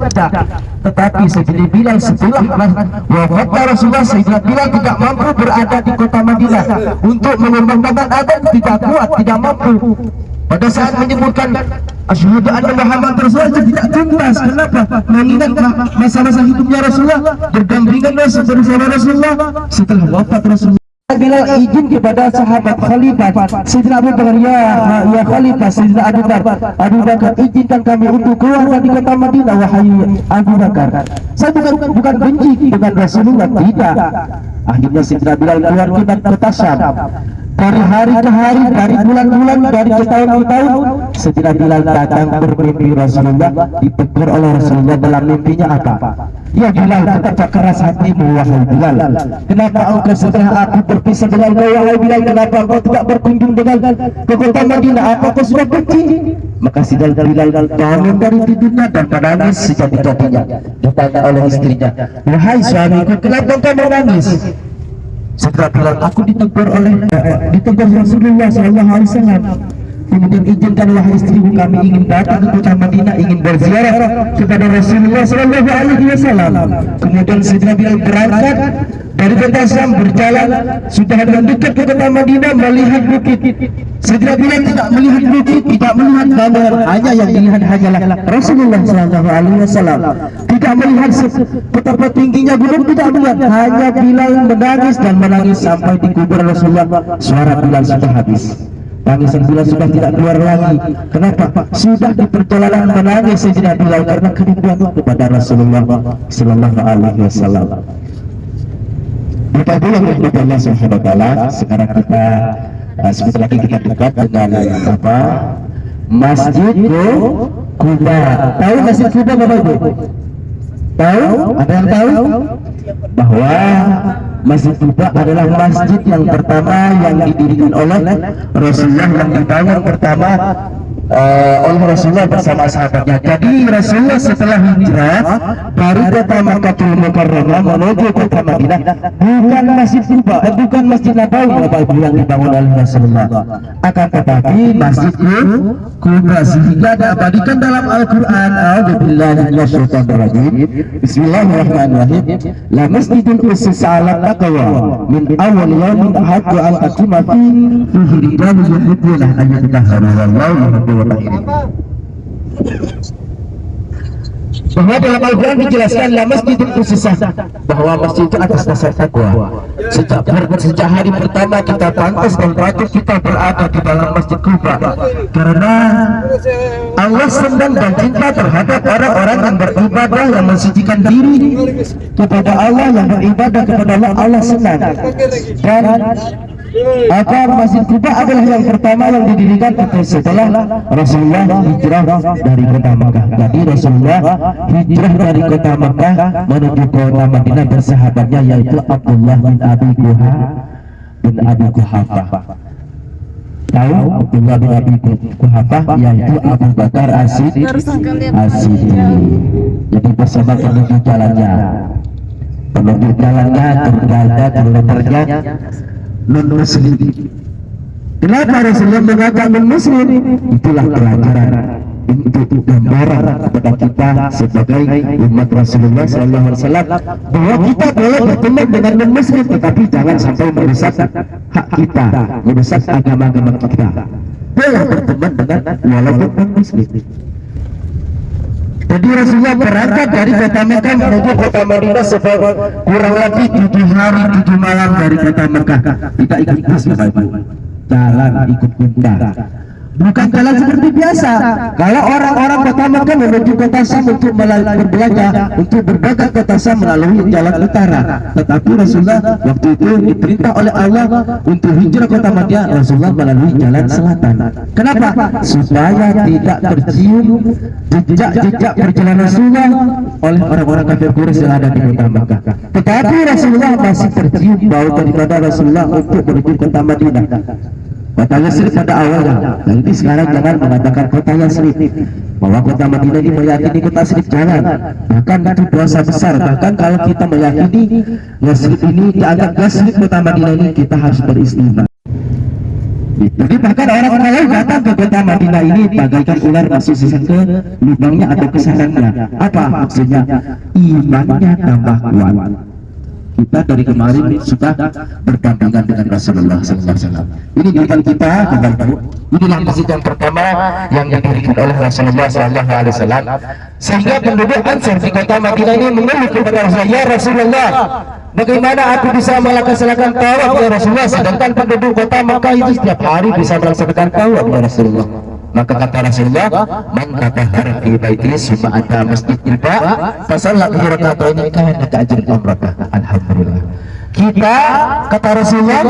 tidak. Tetapi Sayyidina Bilal setelah wafatnya Rasulullah, Sayyidina Bilal tidak mampu berada di kota Madinah untuk mengumandangkan adzan, tidak kuat, tidak mampu. Pada saat menyebutkan asyhadu anna Muhammad Rasulullah tidak tuntas. Kenapa? Mengingat masa-masa hidupnya Rasulullah berdampingan bersama Rasulullah setelah wafat Rasulullah. Bilal izin kepada sahabat khalifah Sayyidina Abu Bakar, ya khalifah Sayyidina Abu Bakar, izinkan kami untuk keluar dari kota Madinah wahai Abu Bakar. Saya bukan benci dengan Rasulullah, tidak. Akhirnya Sayyidina Bilal keluar ke kota Syam. Dari hari ke hari, dari bulan-bulan, dari tahun ke tahun, Sayyidina Bilal datang bermimpi Rasulullah, ditegur oleh Rasulullah dalam mimpinya apa? Ya Bilal, betapa keras hatimu wahai Bilal. Kenapa engkau setelah aku berpisah dengan engkau wahai Bilal, kenapa engkau tidak berkunjung dengan ke kota Madinah? Apa kau sudah benci? Maka Sayyidina Bilal bangun dari tidurnya dan menangis sejadi-jadinya. Ditanya oleh istrinya, wahai suamiku, kenapa engkau menangis? Setelah Bilal, aku ditegur Rasulullah SAW. Kemudian izinkan wahai istriku, kami ingin datang ke kota Madinah, ingin berziarah kepada Rasulullah SAW. Kemudian Sayyidina Bilal berangkat dari kota Syam, berjalan sudah mendekat ke kota Madinah, melihat bukit. Sayyidina Bilal tidak melihat bukit, tidak melihat gambar, hanya yang dilihat hanyalah Rasulullah SAW. Tidak melihat betapa tingginya gunung, tidak melihat, hanya Bilal menangis dan menangis sampai di kubur Rasulullah. Suara Bilal sudah habis, tangisan Bilal sudah tidak keluar lagi. Kenapa? Sudah di perjalanan menangis Sayyidina Bilal karena kerinduan kepada Rasulullah sallallahu alaihi wasallam. Kita pulang kepada Allah Subhanahu wa taala. Sekarang kita sebentar lagi kita dekat dengan apa? Masjid Quba. Tahu Masjid Quba Bapak Ibu? Tahu? Ada yang tahu? Bahwa Masjid Quba adalah masjid yang pertama yang didirikan oleh Rasulullah, yang dibangun pertama oleh Rasulullah bersama sahabatnya. Jadi Rasulullah setelah hijrah dari kota Makkahul Mukarramah menuju kota Madinah, bukan Masjid Quba, bukan Masjid Nabawi Bapak Ibu yang dibangun oleh Rasulullah, akan tetapi Masjid Quba, sehingga diabadikan dalam Al-Quran. A'udzubillahi minasyaitonirrajim. Bismillahirrahmanirrahim. La masjidun ussisa 'ala taqwa min awwal yawmin haqqu an taquma fihi rijalun yuhibbuna an yatahharu wallahu yuhibbul mutahhirin. Bahwa dalam Al-Quran dijelaskan la masjidun ussisa, bahwa masjid itu atas dasar takwa. Sejak hari pertama kita pantas dan patut kita berada di dalam Masjid Quba, karena Allah senang dan cinta terhadap orang-orang yang beribadah, yang mensucikan diri kepada Allah, yang beribadah kepada Allah, Allah senang. Dan agar Masjid Quba adalah yang pertama yang didirikan setelah Rasulullah hijrah dari kota Makkah. Jadi Rasulullah hijrah dari kota Makkah menuju kota Madinah bersahabatnya, yaitu Abdullah bin Abi Quhafah. Tahu Abdullah bin Abi Quhafah, yaitu Abu Bakar As-Siddiq. Jadi bersama menuju jalannya tergada kilometernya non muslim. Kenapa Rasulullah mengatakan non muslim? Itulah pelajaran untuk gambaran kepada kita sebagai umat Rasulullah SAW, bahwa kita boleh berteman dengan non muslim, tetapi jangan sampai merusak hak kita, merusak agama-agama kita. Boleh berteman dengan walaupun non muslim. Jadi Rasulullah berangkat dari kota Mekah menuju kota Madinah kurang lebih 7 hari 7 malam dari kota Mekah. Tidak ikut bus Bapak Ibu, jalan ikut unta. Bukan jalan seperti biasa. Kalau orang-orang kota Mekah menuju kota Syam untuk berbelanja, untuk berdagang kota Syam melalui jalan utara, tetapi Rasulullah waktu itu diperintah oleh Allah untuk hijrah kota Madinah, Rasulullah melalui jalan selatan. Kenapa? Supaya tidak tercium jejak-jejak perjalanan Rasulullah oleh orang-orang kafir Quraisy yang ada di kota Mekah. Tetapi Rasulullah masih tercium bau daripada Rasulullah untuk menuju kota Madinah. Kota Yasrib pada awalnya, jadi sekarang jangan mengatakan kota Yasrib, bahwa kota Madinah ini meyakini kota Yasrib, jangan. Bahkan itu dosa besar. Bahkan kalau kita meyakini Yasrib ini dianggap Yasrib kota Madinah ini, kita harus beristighfar. Jadi bahkan orang-orang lain datang ke kota Madinah ini bagaikan ular masuk sisa ke lubangnya atau ke sarangnya. Apa maksudnya? Imannya tambah kuat. Kita dari kemarin sudah berdampingan dengan Rasulullah SAW. Ini depan kita, inilah masjid yang pertama yang didirikan oleh Rasulullah SAW. Sehingga penduduk Ansar di kota Madinah ini mengeluh kepada Rasulullah, ya Rasulullah, bagaimana aku bisa melaksanakan tawaf ya Rasulullah, sedangkan penduduk kota Makkah itu setiap hari bisa melaksanakan tawaf ya Rasulullah. Maka kata Rasulullah, man tatahhara fi baiti summa ata masjid ilba fasallat bi rak'ataini kana ka'ajri umrah. Alhamdulillah. Kita kata Rasulullah,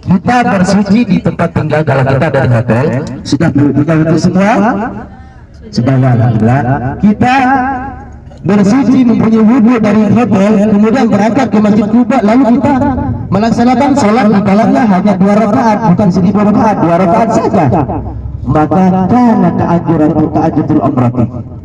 kita bersuci di tempat tinggal kalau kita dari hotel sudah punya itu semua. Sudah alhamdulillah. Kita bersuci mempunyai wudhu dari hotel, kemudian berangkat ke Masjid Quba, lalu kita melaksanakan sholat di dalamnya hanya 2 rakaat, bukan 1000 rakaat, 2 rakaat saja. Maka kana ka'ajrul umrah,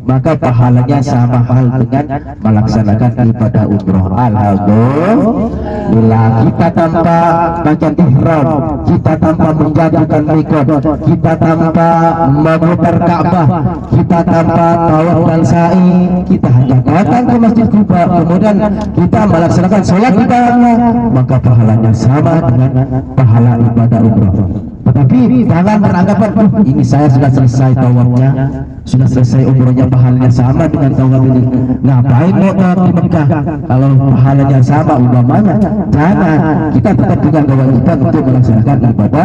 maka pahalanya sama hal dengan melaksanakan ibadah umroh. Alhamdulillah. Kita tanpa baca ihram, kita tanpa menjadikan mikot, kita tanpa memutar Ka'bah, kita tanpa tawaf dan sa'i, kita hanya datang ke Masjid Quba, kemudian kita melaksanakan sholat di dalamnya, maka pahalanya sama dengan pahala ibadah umroh. Tetapi jangan beranggapan ini saya sudah selesai tawafnya, sudah selesai umrohnya, pahalanya sama dengan tawaf ini, ngapain mau tawaf di Mekah kalau pahalanya sama umpamanya. Jangan, kita tetap punya kewajiban untuk melaksanakan ibadah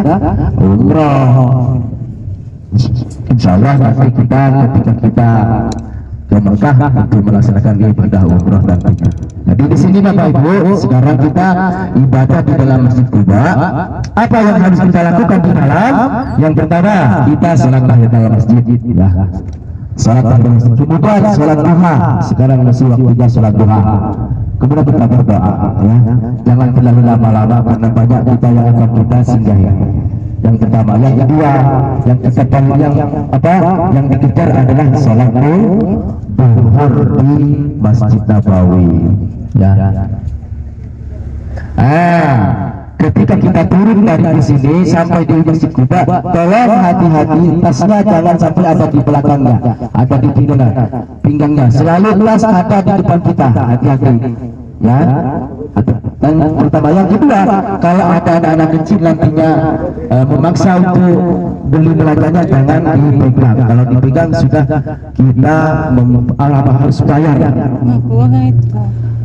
umroh. Insya Allah nanti kita ketika kita ke Mekah untuk melaksanakan ibadah umroh dan haji. Jadi di sini Bapak Ibu, sekarang kita ibadah di dalam Masjid Quba. Apa yang harus kita lakukan di dalam? Yang pertama, kita sholat di dalam masjid. Ya, sholat di dalam masjid. Kemudian sholat duha. Sekarang masih waktunya sholat duha. Kemudian kita berdoa. Ya, jangan terlalu lama-lama karena banyak kita yang akan kita singgahi. Yang pertama, yang kedua, yang dikejar adalah sholat duhur di Masjid Nabawi. Ya. Ketika kita turun dari sini sampai di Masjid Quba, tolong hati-hati, tasnya jangan sampai ada di belakangnya, ada di pinggangnya. Selalu tas ada di depan kita, hati-hati. Ya. Dan pertama, yang kedua, kalau ada anak-anak kecil nantinya memaksa untuk beli belanjanya, jangan dipegang. Kalau dipegang sudah kita harus bayar.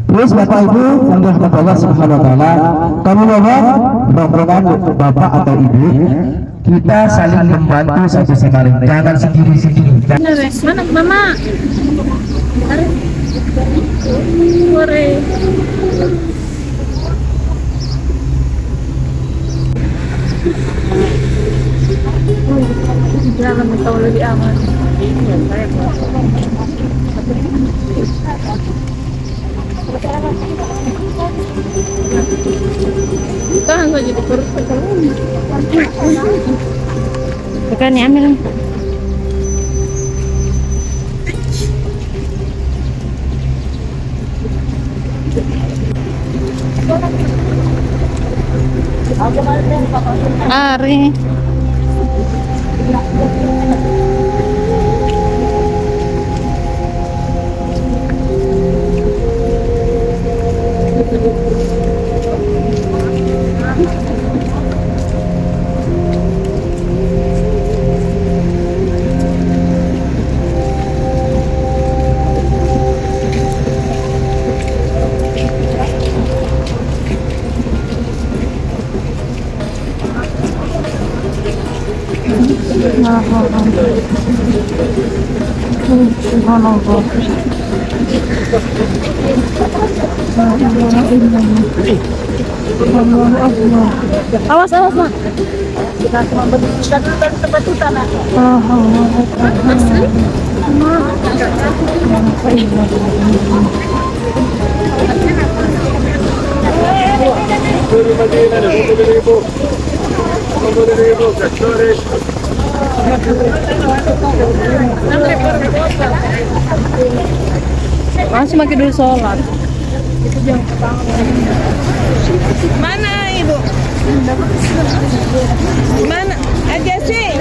Terus Bapak Ibu yang dirahmati Allah Subhanahu wa taala, kami mohon rombongan Bapak atau Ibu, kita saling membantu satu sama lain, jangan sendiri-sendiri. Mana Mama? Sore. Jangan tahu lebih aman. Tahan saja di perut. Bukan ya, ambil. Ari. Awas, awas, Mak. Kita cuma berbicara tentang tempat tanah. Asli? Masih makin dulu sholat. Mana Ibu? Mana? Aja sih.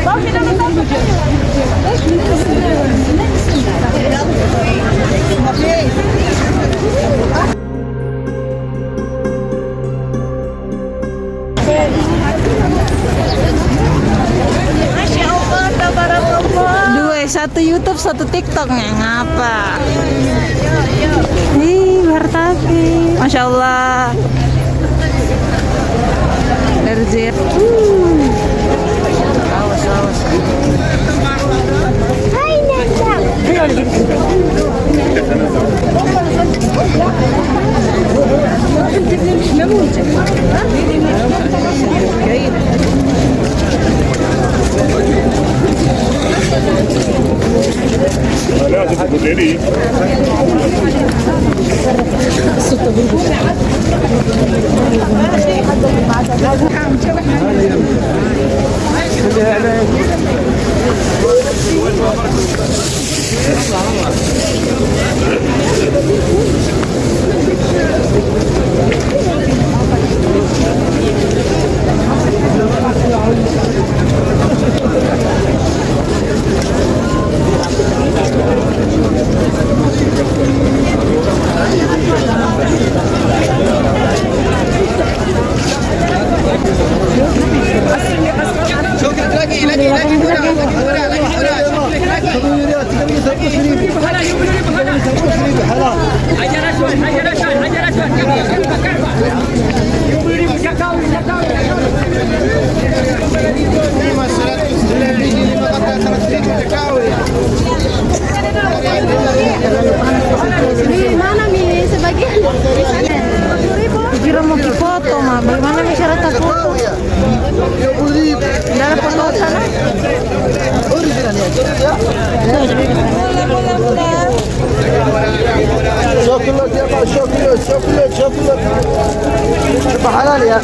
Masya Allah, tabarakallah. Dua, satu YouTube, satu TikTok ngapa? Ih, Bartafi. Masya Allah. Erzir. Awas, awas. Hai, Nanda. لازم تكون لي Mana nih sebagian? Kira mau foto mah, bagaimana masyarakat foto? Dalam foto sana? شوف كله شوف كله شوف كله شوف كله حلال يا